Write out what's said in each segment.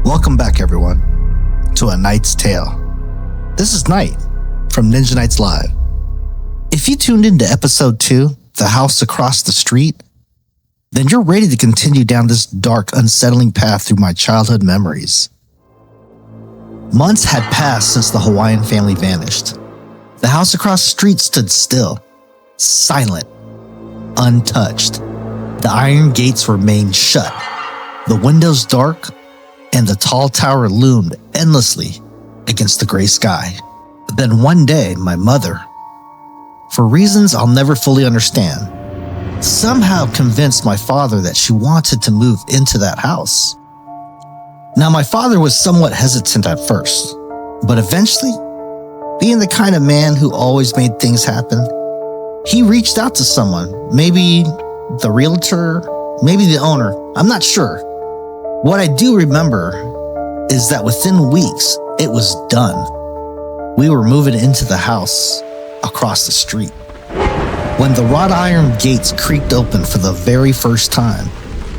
Welcome back, everyone, to A Knight's Tale. This is Knight from Ninja Knights Live. If you tuned into episode 2, The House Across the Street, then you're ready to continue down this dark, unsettling path through my childhood memories. Months had passed since the Hawaiian family vanished. The house across the street stood still, silent, untouched. The iron gates remained shut, the windows dark, and the tall tower loomed endlessly against the gray sky. Then one day, my mother, for reasons I'll never fully understand, somehow convinced my father that she wanted to move into that house. Now, my father was somewhat hesitant at first, but eventually, being the kind of man who always made things happen, he reached out to someone, maybe the realtor, maybe the owner, I'm not sure. What I do remember is that within weeks, it was done. We were moving into the house across the street. When the wrought iron gates creaked open for the very first time,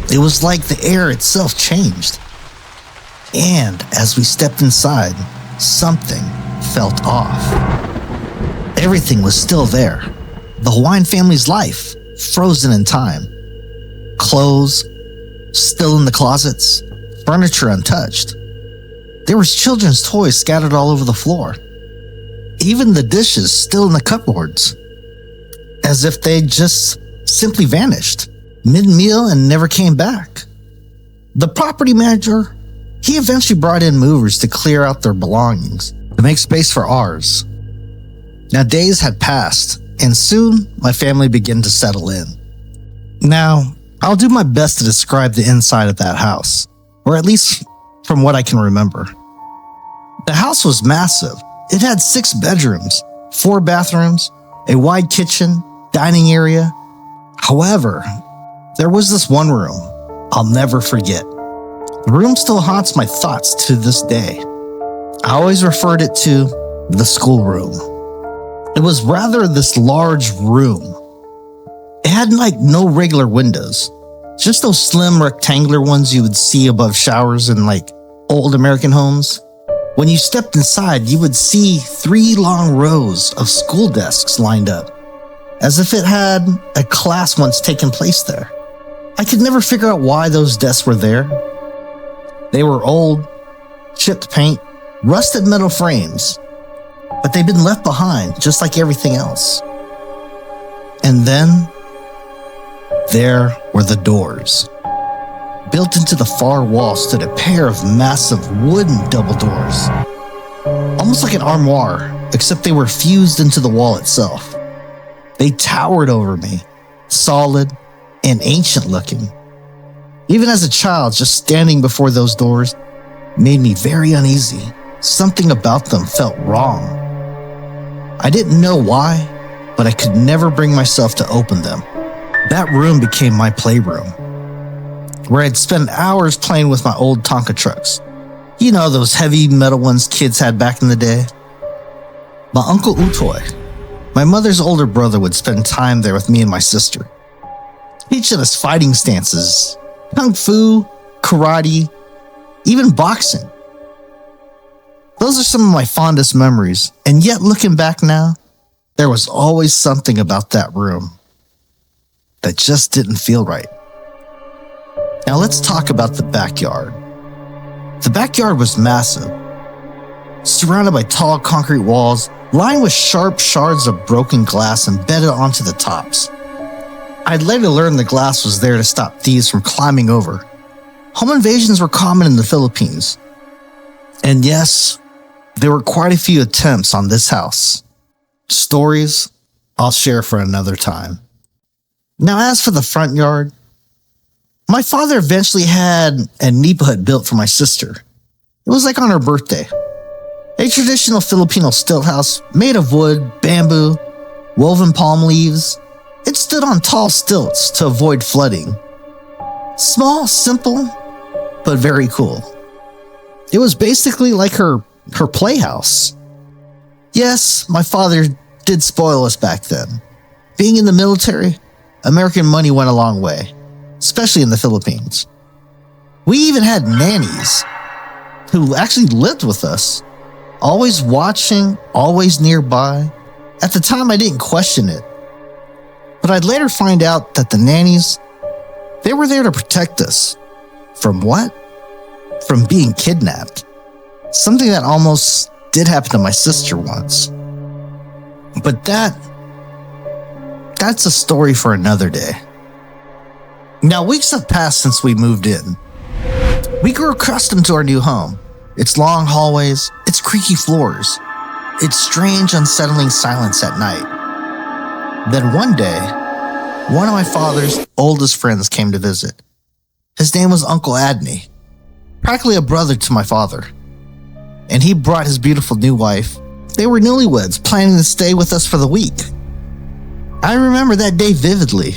it was like the air itself changed. And as we stepped inside, something felt off. Everything was still there. The Hawaiian family's life, frozen in time. Clothes still in the closets, furniture untouched. There was children's toys scattered all over the floor. Even the dishes still in the cupboards, as if they just simply vanished mid-meal and never came back. The property manager, he eventually brought in movers to clear out their belongings to make space for ours. Now, days had passed, and soon my family began to settle in. Now, I'll do my best to describe the inside of that house, or at least from what I can remember. The house was massive. It had 6 bedrooms, 4 bathrooms, a wide kitchen, dining area. However, there was this one room I'll never forget. The room still haunts my thoughts to this day. I always referred it to the schoolroom. It was rather this large room. It had no regular windows, just those slim rectangular ones you would see above showers in old American homes. When you stepped inside, you would see 3 long rows of school desks lined up, as if it had a class once taken place there. I could never figure out why those desks were there. They were old, chipped paint, rusted metal frames, but they'd been left behind just like everything else. And then there were the doors. Built into the far wall stood a pair of massive wooden double doors, almost like an armoire, except they were fused into the wall itself. They towered over me, solid and ancient looking. Even as a child, just standing before those doors made me very uneasy. Something about them felt wrong. I didn't know why, but I could never bring myself to open them. That room became my playroom, where I'd spend hours playing with my old Tonka trucks. You know, those heavy metal ones kids had back in the day. My Uncle Utoy, my mother's older brother, would spend time there with me and my sister, teaching us fighting stances, kung fu, karate, even boxing. Those are some of my fondest memories, and yet looking back now, there was always something about that room that just didn't feel right. Now let's talk about the backyard. The backyard was massive, surrounded by tall concrete walls, lined with sharp shards of broken glass embedded onto the tops. I'd later learned the glass was there to stop thieves from climbing over. Home invasions were common in the Philippines. And yes, there were quite a few attempts on this house. Stories I'll share for another time. Now, as for the front yard, my father eventually had a nipa hut built for my sister. It was like on her birthday. A traditional Filipino stilt house made of wood, bamboo, woven palm leaves. It stood on tall stilts to avoid flooding. Small, simple, but very cool. It was basically like her playhouse. Yes, my father did spoil us back then. Being in the military, American money went a long way, especially in the Philippines. We even had nannies. who actually lived with us, always watching, always nearby. At the time, I didn't question it, but I'd later find out that the nannies, they were there to protect us. From what? From being kidnapped. Something that almost did happen to my sister once. But that's a story for another day. Now, weeks have passed since we moved in. We grew accustomed to our new home. Its long hallways, its creaky floors, its strange, unsettling silence at night. Then one day, one of my father's oldest friends came to visit. His name was Uncle Adney, practically a brother to my father. And he brought his beautiful new wife. They were newlyweds, planning to stay with us for the week. I remember that day vividly.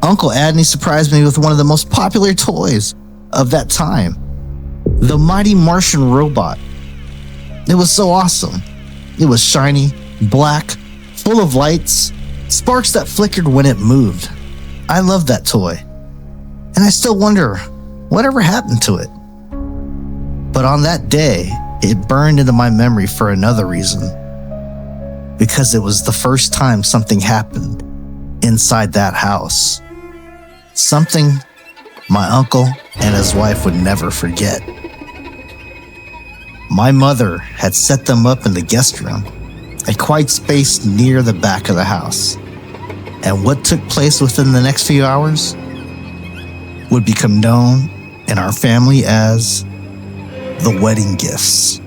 Uncle Adney surprised me with one of the most popular toys of that time, the mighty Martian robot. It was so awesome. It was shiny, black, full of lights, sparks that flickered when it moved. I loved that toy, and I still wonder whatever happened to it. But on that day, it burned into my memory for another reason, because it was the first time something happened inside that house. Something my uncle and his wife would never forget. My mother had set them up in the guest room, a quiet space near the back of the house. And what took place within the next few hours would become known in our family as the wedding gifts.